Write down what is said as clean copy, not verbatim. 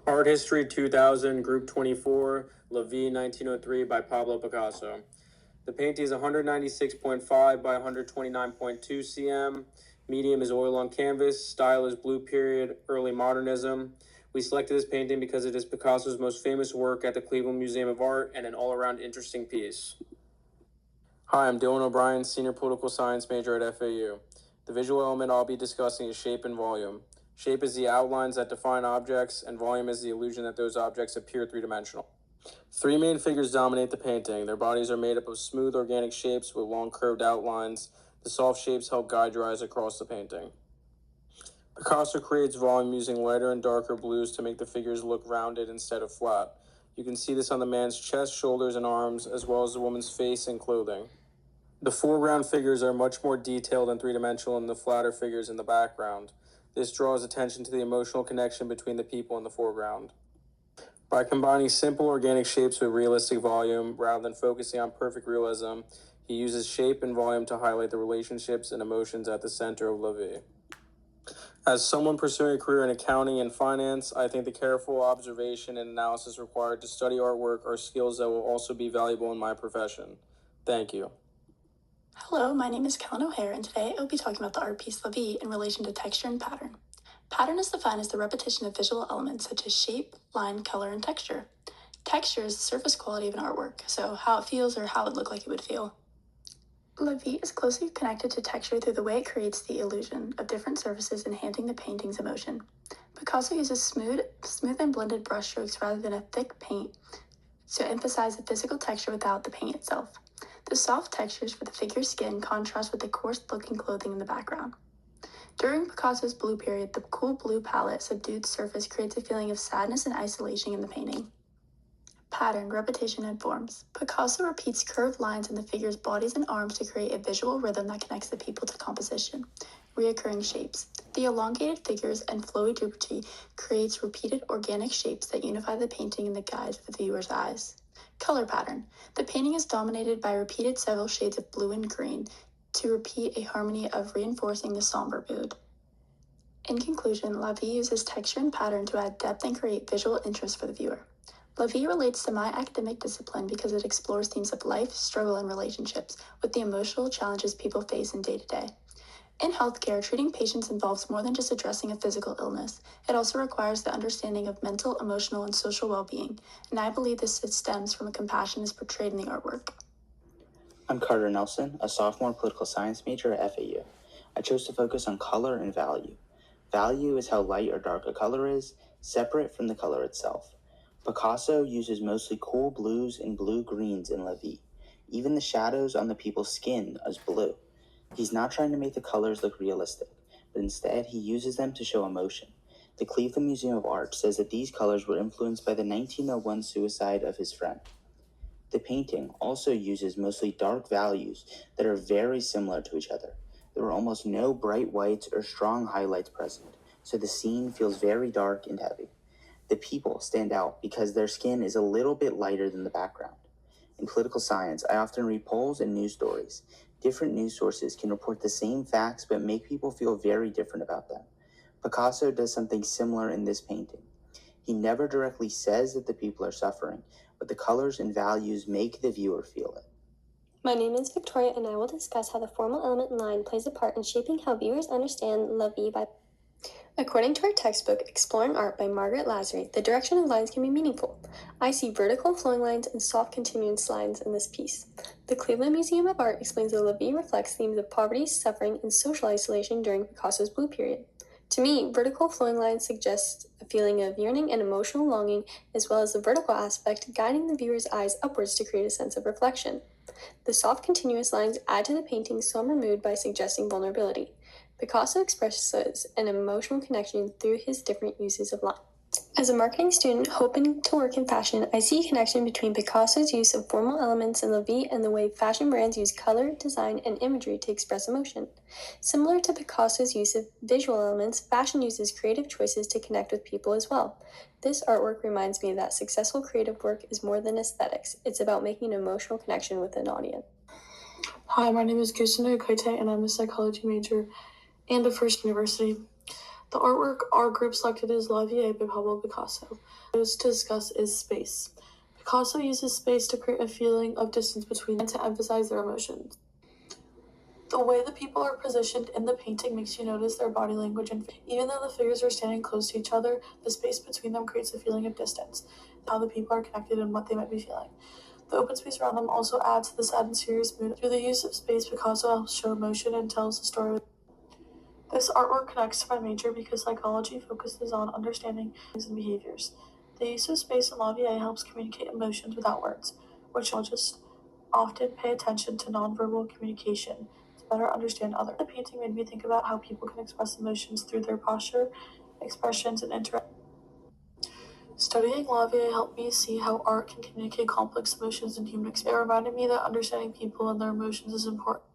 Art History 2000, Group 24, La Vie 1903 by Pablo Picasso. The painting is 196.5 by 129.2 cm. Medium is oil on canvas. Style is blue period, early modernism. We selected this painting because it is Picasso's most famous work at the Cleveland Museum of Art and an all-around interesting piece. Hi, I'm Dylan O'Brien, Senior Political Science major at FAU. The visual element I'll be discussing is shape and volume. Shape is the outlines that define objects, and volume is the illusion that those objects appear three-dimensional. Three main figures dominate the painting. Their bodies are made up of smooth organic shapes with long curved outlines. The soft shapes help guide your eyes across the painting. Picasso creates volume using lighter and darker blues to make the figures look rounded instead of flat. You can see this on the man's chest, shoulders, and arms, as well as the woman's face and clothing. The foreground figures are much more detailed and three-dimensional than the flatter figures in the background. This draws attention to the emotional connection between the people in the foreground. By combining simple organic shapes with realistic volume, rather than focusing on perfect realism, he uses shape and volume to highlight the relationships and emotions at the center of La Vie. As someone pursuing a career in accounting and finance, I think the careful observation and analysis required to study artwork are skills that will also be valuable in my profession. Thank you. Hello, my name is Kellen O'Hare, and today I will be talking about the art piece La Vie in relation to texture and pattern. Pattern is defined as the repetition of visual elements such as shape, line, color, and texture. Texture is the surface quality of an artwork, so how it feels or how it would look like it would feel. La Vie is closely connected to texture through the way it creates the illusion of different surfaces enhancing the painting's emotion. Picasso uses smooth and blended brushstrokes rather than a thick paint to emphasize the physical texture without the paint itself. The soft textures for the figure's skin contrast with the coarse-looking clothing in the background. During Picasso's blue period, the cool blue palette subdued surface creates a feeling of sadness and isolation in the painting. Pattern, repetition, and forms. Picasso repeats curved lines in the figure's bodies and arms to create a visual rhythm that connects the people to composition. Reoccurring shapes. The elongated figures and flowy droopity creates repeated organic shapes that unify the painting in the guise of the viewer's eyes. Color pattern. The painting is dominated by repeated several shades of blue and green to repeat a harmony of reinforcing the somber mood. In conclusion, La Vie uses texture and pattern to add depth and create visual interest for the viewer. La Vie relates to my academic discipline because it explores themes of life, struggle, and relationships with the emotional challenges people face in day-to-day. In healthcare, treating patients involves more than just addressing a physical illness. It also requires the understanding of mental, emotional, and social well-being, and I believe this stems from a compassion as portrayed in the artwork. I'm Carter Nelson, a sophomore political science major at FAU. I chose to focus on color and value. Value is how light or dark a color is, separate from the color itself. Picasso uses mostly cool blues and blue-greens in La Vie. Even the shadows on the people's skin is blue. He's not trying to make the colors look realistic, but instead he uses them to show emotion. The Cleveland Museum of Art says that these colors were influenced by the 1901 suicide of his friend. The painting also uses mostly dark values that are very similar to each other. There are almost no bright whites or strong highlights present, so the scene feels very dark and heavy. The people stand out because their skin is a little bit lighter than the background. In political science, I often read polls and news stories. Different news sources can report the same facts but make people feel very different about them. Picasso does something similar in this painting. He never directly says that the people are suffering, but the colors and values make the viewer feel it. My name is Victoria, and I will discuss how the formal element line plays a part in shaping how viewers understand La Vie by. According to our textbook, Exploring Art by Margaret Lasry, the direction of lines can be meaningful. I see vertical flowing lines and soft continuous lines in this piece. The Cleveland Museum of Art explains that La Vie reflects themes of poverty, suffering, and social isolation during Picasso's blue period. To me, vertical flowing lines suggest a feeling of yearning and emotional longing, as well as the vertical aspect guiding the viewer's eyes upwards to create a sense of reflection. The soft continuous lines add to the painting's somber mood by suggesting vulnerability. Picasso expresses an emotional connection through his different uses of line. As a marketing student hoping to work in fashion, I see a connection between Picasso's use of formal elements in La Vie and the way fashion brands use color, design, and imagery to express emotion. Similar to Picasso's use of visual elements, fashion uses creative choices to connect with people as well. This artwork reminds me that successful creative work is more than aesthetics. It's about making an emotional connection with an audience. Hi, my name is Guste, and I'm a psychology major and a First University. The artwork our group selected is La Vie by Pablo Picasso. What to discuss is space. Picasso uses space to create a feeling of distance between them and to emphasize their emotions. The way the people are positioned in the painting makes you notice their body language, and even though the figures are standing close to each other, the space between them creates a feeling of distance, how the people are connected and what they might be feeling. The open space around them also adds to the sad and serious mood. Through the use of space, Picasso helps show emotion and tells a story. This artwork connects to my major because psychology focuses on understanding things and behaviors. The use of space in La Vie helps communicate emotions without words, which psychologists often pay attention to nonverbal communication to better understand others. The painting made me think about how people can express emotions through their posture, expressions, and interaction. Studying La Vie helped me see how art can communicate complex emotions and human experience. It reminded me that understanding people and their emotions is important.